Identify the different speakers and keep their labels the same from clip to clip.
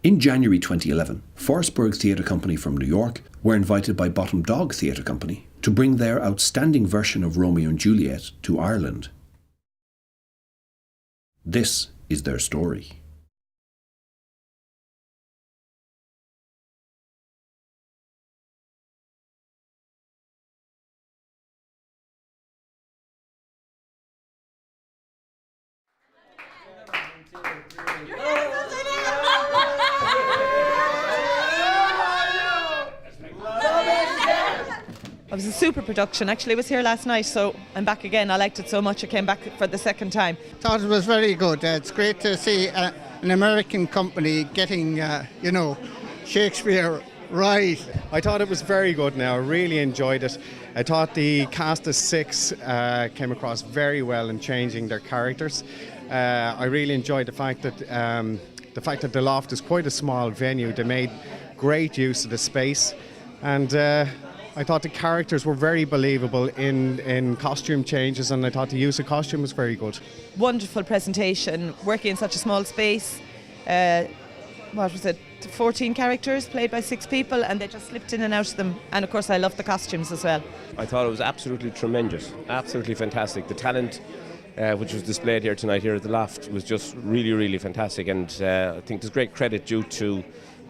Speaker 1: In January 2011, Forestburgh Theatre Company from New York were invited by Bottom Dog Theatre Company to bring their outstanding version of Romeo and Juliet to Ireland. This is their story.
Speaker 2: It was a super production. Actually, I was here last night, so I'm back again. I liked it so much I came back for the second time.
Speaker 3: Thought it was very good. It's great to see an American company getting, Shakespeare right.
Speaker 4: I thought it was very good now. I really enjoyed it. I thought the cast of 6 came across very well in changing their characters. I really enjoyed the fact that the loft is quite a small venue. They made great use of the space, and I thought the characters were very believable in costume changes, and I thought the use of costume was very good.
Speaker 2: Wonderful presentation, working in such a small space. 14 characters played by 6 people, and they just slipped in and out of them. And of course I loved the costumes as well.
Speaker 5: I thought it was absolutely tremendous, absolutely fantastic. The talent which was displayed here tonight here at the Loft was just really, really fantastic, and I think there's great credit due to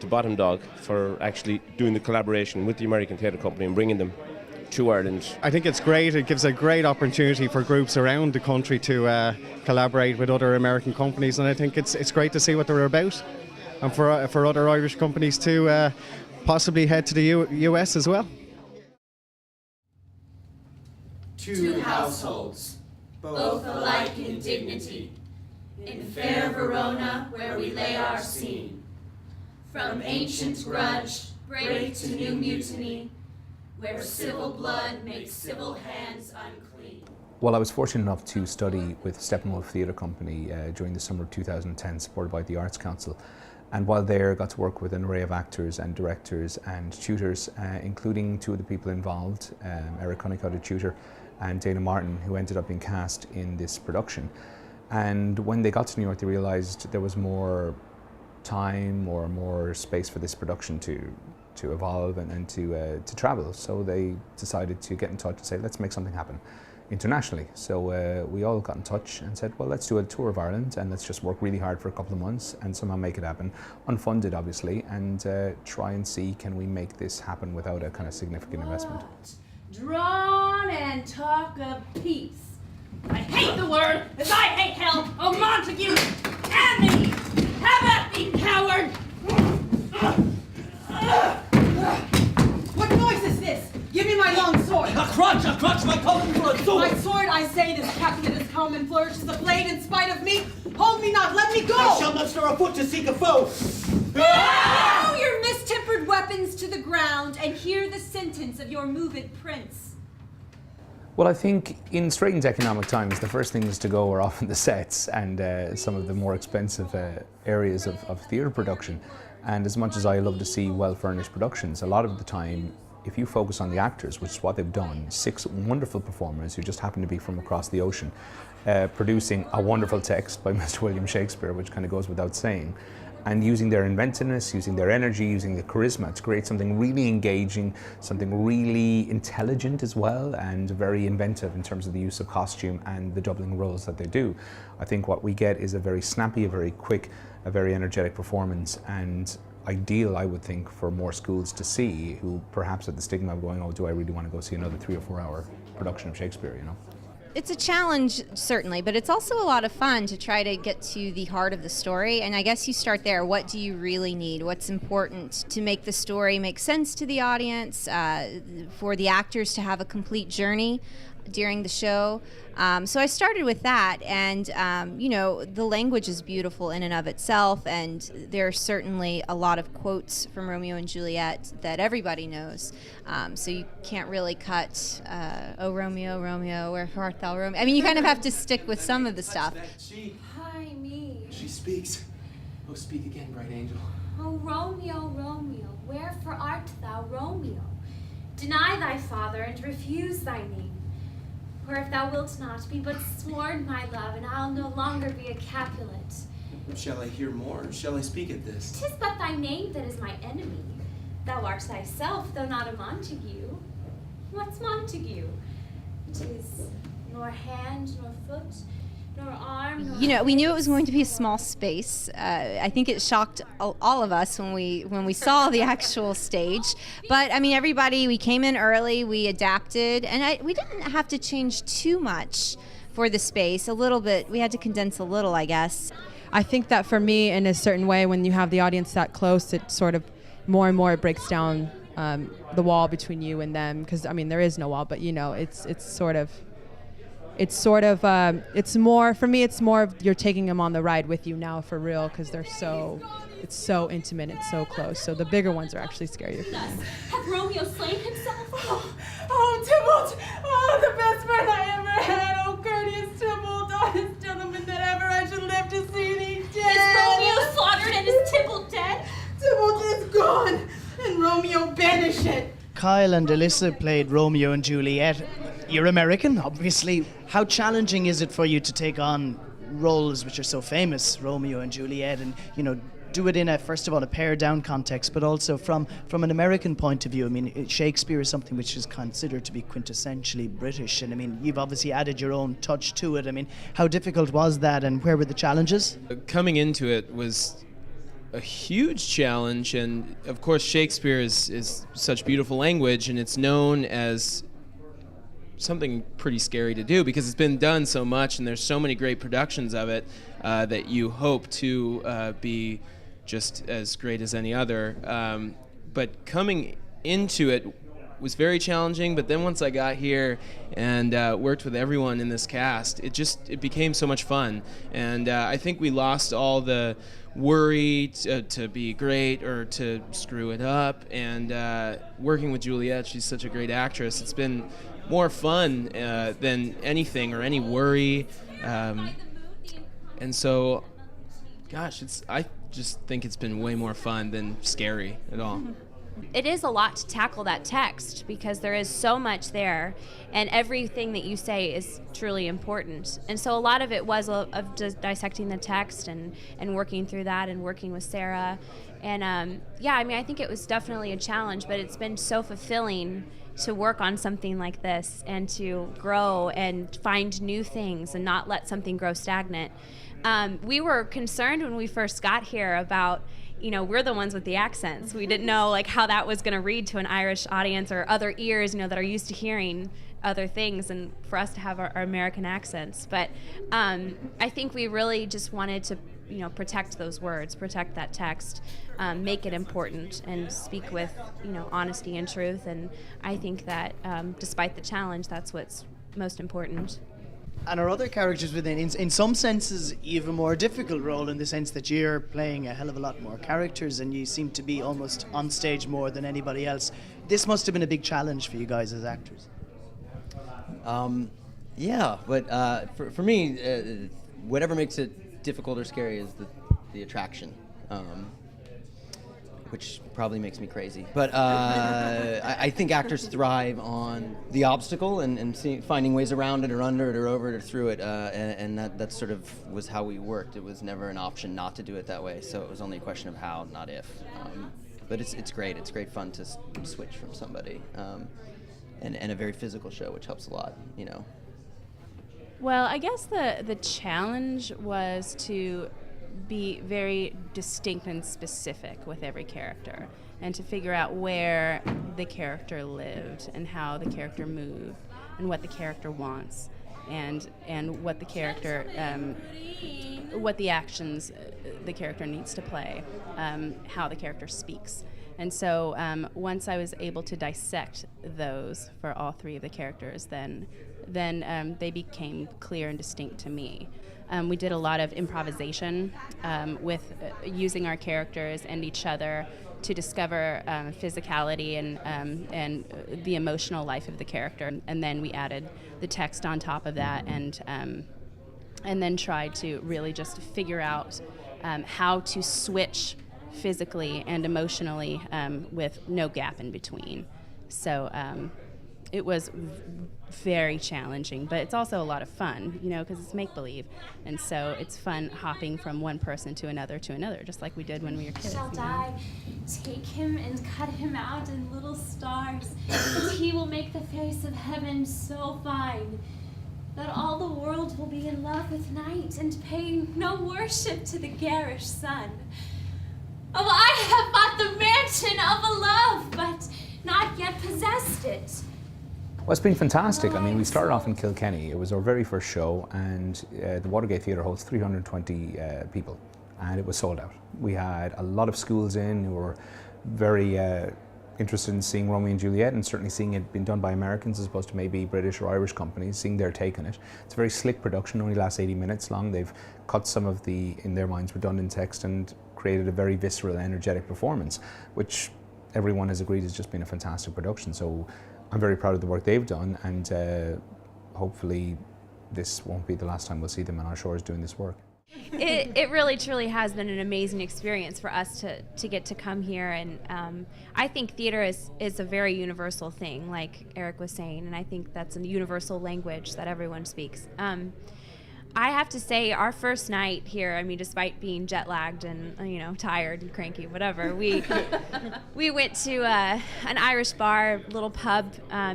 Speaker 5: Bottom Dog for actually doing the collaboration with the American Theatre Company and bringing them to Ireland.
Speaker 4: I think it's great. It gives a great opportunity for groups around the country to collaborate with other American companies, and I think it's great to see what they're about, and for other Irish companies to possibly head to the US as well.
Speaker 6: Two households, both alike in dignity, in fair Verona where we lay our scene. From ancient grudge, break to new mutiny, where civil blood makes civil hands unclean.
Speaker 7: Well, I was fortunate enough to study with Steppenwolf Theatre Company during the summer of 2010, supported by the Arts Council. And while there, got to work with an array of actors and directors and tutors, including 2 of the people involved, Eric Honeycutt, a tutor, and Dana Martin, who ended up being cast in this production. And when they got to New York, they realised there was more time or more space for this production to evolve and to travel. So they decided to get in touch and say, let's make something happen internationally. So we all got in touch and said, well, let's do a tour of Ireland and let's just work really hard for a couple of months and somehow make it happen, unfunded obviously, and try and see, can we make this happen without a kind of significant investment.
Speaker 8: Drawn and talk of peace. I hate the word, as I hate hell. Oh, Montague, and me! Have at me, coward! What noise is this? Give me my long sword.
Speaker 6: A crutch, my common for a sword!
Speaker 8: My sword, I say, this captain has come and flourishes a blade in spite of me. Hold me not, let me go!
Speaker 6: I shall not stir a foot to seek a foe!
Speaker 8: Throw your mistempered weapons to the ground and hear the sentence of your movant prince.
Speaker 7: Well, I think in straitened economic times, the first things to go are often the sets and some of the more expensive areas of theatre production. And as much as I love to see well-furnished productions, a lot of the time, if you focus on the actors, which is what they've done, 6 wonderful performers who just happen to be from across the ocean, producing a wonderful text by Mr. William Shakespeare, which kind of goes without saying, and using their inventiveness, using their energy, using the charisma to create something really engaging, something really intelligent as well, and very inventive in terms of the use of costume and the doubling roles that they do. I think what we get is a very snappy, a very quick, a very energetic performance, and ideal, I would think, for more schools to see, who perhaps had the stigma of going, oh, do I really want to go see another 3 or 4 hour production of Shakespeare, you know?
Speaker 9: It's a challenge, certainly, but it's also a lot of fun to try to get to the heart of the story. And I guess you start there. What do you really need? What's important to make the story make sense to the audience, for the actors to have a complete journey during the show? So I started with that, and the language is beautiful in and of itself, and there are certainly a lot of quotes from Romeo and Juliet that everybody knows. So you can't really cut, "Oh Romeo, Romeo, where art thou, Romeo?" I mean, you kind of have to stick with some of the stuff.
Speaker 8: Hi, me.
Speaker 6: She speaks. Oh, speak again, bright angel.
Speaker 10: Oh, Romeo, Romeo, wherefore art thou, Romeo? Deny thy father and refuse thy name. For if thou wilt not, be but sworn my love, and I'll no longer be a Capulet.
Speaker 11: Shall I hear more? Shall I speak at this?
Speaker 10: 'Tis but thy name that is my enemy. Thou art thyself, though not a Montague. What's Montague? 'Tis nor hand, nor foot, nor arm, nor...
Speaker 9: You know, we knew it was going to be a small space. I think it shocked all of us when we saw the actual stage. But I mean, everybody, we came in early, we adapted, and we didn't have to change too much for the space. A little bit, we had to condense a little, I guess.
Speaker 12: I think that for me, in a certain way, when you have the audience that close, it sort of more and more it breaks down the wall between you and them. Because I mean, there is no wall, but you know, it's more, for me, it's more of you're taking them on the ride with you now for real, because it's so intimate, it's so close. So the bigger ones are actually scarier for me.
Speaker 10: Have Romeo slain himself?
Speaker 8: Oh, Tybalt! Oh, the best friend I ever had! Oh, courteous Tybalt, honest gentleman that ever I should live to see thee dead!
Speaker 10: Is Romeo slaughtered and is Tybalt dead?
Speaker 8: Tybalt is gone, and Romeo banished.
Speaker 13: Kyle and Alyssa played Romeo and Juliet. You're American, obviously. How challenging is it for you to take on roles which are so famous, Romeo and Juliet, and, you know, do it in first of all, a pared down context, but also from an American point of view? I mean, Shakespeare is something which is considered to be quintessentially British, and I mean, you've obviously added your own touch to it. I mean, how difficult was that, and where were the challenges?
Speaker 11: Coming into it was a huge challenge, and of course Shakespeare is such beautiful language, and it's known as something pretty scary to do because it's been done so much, and there's so many great productions of it that you hope to be just as great as any other. But coming into it was very challenging, but then once I got here and worked with everyone in this cast, it became so much fun. And I think we lost all the worry to be great or to screw it up. And working with Juliet, she's such a great actress. It's been more fun than anything or any worry. And so, gosh, I just think it's been way more fun than scary at all.
Speaker 14: It is a lot to tackle that text because there is so much there, and everything that you say is truly important. And so a lot of it was of just dissecting the text and working through that and working with Sarah. And yeah, I mean, I think it was definitely a challenge, but it's been so fulfilling to work on something like this and to grow and find new things and not let something grow stagnant. We were concerned when we first got here about, you know, we're the ones with the accents. We didn't know like how that was going to read to an Irish audience or other ears, you know, that are used to hearing other things, and for us to have our American accents. But I think we really just wanted to, you know, protect those words, protect that text, make it important, and speak with, you know, honesty and truth. And I think that despite the challenge, that's what's most important.
Speaker 13: And our other characters within, in some senses, even more difficult role in the sense that you're playing a hell of a lot more characters and you seem to be almost on stage more than anybody else. This must have been a big challenge for you guys as actors.
Speaker 15: Yeah, but for me, whatever makes it difficult or scary is the attraction, which probably makes me crazy. But I think actors thrive on the obstacle and finding ways around it or under it or over it or through it, and that sort of was how we worked. It was never an option not to do it that way, so it was only a question of how, not if. But it's great. It's great fun to switch from somebody, and a very physical show, which helps a lot, you know.
Speaker 16: Well, I guess the challenge was to be very distinct and specific with every character, and to figure out where the character lived and how the character moved and what the character wants and what the character what the actions the character needs to play, how the character speaks. And so once I was able to dissect those for all three of the characters, then they became clear and distinct to me. We did a lot of improvisation with using our characters and each other to discover physicality and the emotional life of the character. And then we added the text on top of that, and then tried to really just figure out how to switch physically and emotionally with no gap in between. So it was very challenging, but it's also a lot of fun, you know, because it's make-believe. And so it's fun hopping from one person to another, just like we did when we were kids.
Speaker 10: Shall die, take him and cut him out in little stars, and he will make the face of heaven so fine that all the world will be in love with night and pay no worship to the garish sun. Oh, I have bought the mansion of a love, but not yet possessed it.
Speaker 7: Well, it's been fantastic. I mean, we started off in Kilkenny. It was our very first show, and the Watergate Theatre holds 320 people, and it was sold out. We had a lot of schools in who were very interested in seeing Romeo and Juliet, and certainly seeing it being done by Americans as opposed to maybe British or Irish companies, seeing their take on it. It's a very slick production, only lasts 80 minutes long. They've cut some of the, in their minds, redundant text and created a very visceral, energetic performance, which everyone has agreed has just been a fantastic production. So I'm very proud of the work they've done, and hopefully this won't be the last time we'll see them on our shores doing this work.
Speaker 14: It really truly has been an amazing experience for us to get to come here, and I think theater is a very universal thing, like Eric was saying, and I think that's a universal language that everyone speaks. I have to say, our first night here, I mean, despite being jet lagged and, you know, tired and cranky, whatever, we went to an Irish bar, little pub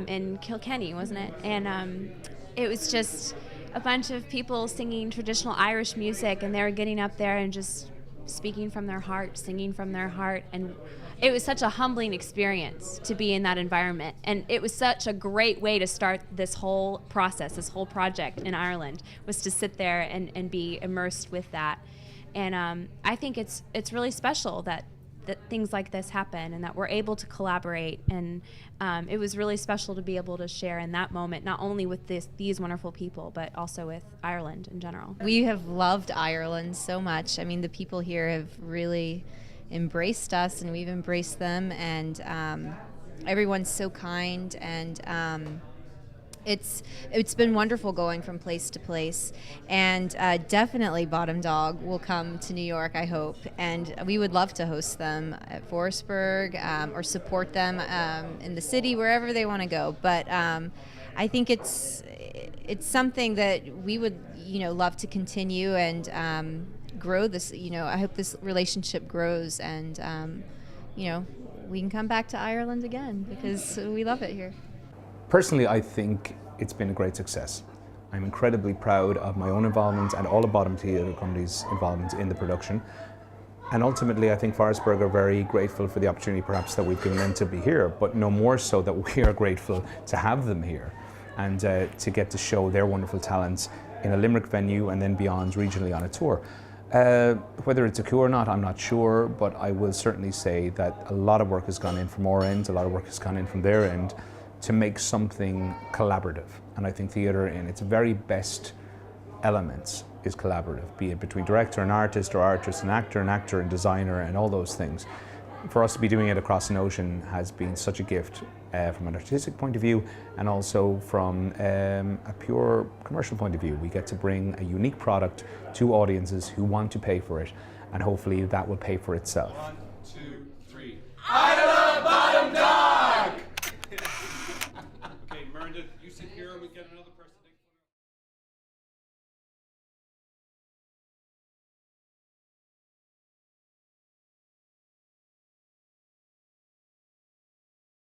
Speaker 14: in Kilkenny, wasn't it? And it was just a bunch of people singing traditional Irish music, and they were getting up there and just speaking from their heart, singing from their heart, and it was such a humbling experience to be in that environment, and it was such a great way to start this whole process, this whole project in Ireland, was to sit there and be immersed with that. And I think it's really special that things like this happen and that we're able to collaborate, and it was really special to be able to share in that moment, not only with these wonderful people, but also with Ireland in general.
Speaker 9: We have loved Ireland so much. I mean, the people here have really embraced us, and we've embraced them, and everyone's so kind, and it's been wonderful going from place to place, and definitely Bottom Dog will come to New York, I hope, and we would love to host them at Forestburgh or support them in the city, wherever they want to go. But I think it's something that we would, you know, love to continue and grow this. You know, I hope this relationship grows, and you know, we can come back to Ireland again because we love it here.
Speaker 7: Personally, I think it's been a great success. I'm incredibly proud of my own involvement and all of Bottom Theatre Company's involvement in the production. And ultimately, I think Forestburgh are very grateful for the opportunity perhaps that we've given them to be here, but no more so that we are grateful to have them here and to get to show their wonderful talents in a Limerick venue and then beyond regionally on a tour. Whether it's a coup or not, I'm not sure, but I will certainly say that a lot of work has gone in from our end, a lot of work has gone in from their end, to make something collaborative. And I think theatre in its very best elements is collaborative, be it between director and artist, or artist and actor and designer, and all those things. For us to be doing it across an ocean has been such a gift from an artistic point of view, and also from a pure commercial point of view. We get to bring a unique product to audiences who want to pay for it, and hopefully that will pay for itself.
Speaker 6: 1, 2, 3.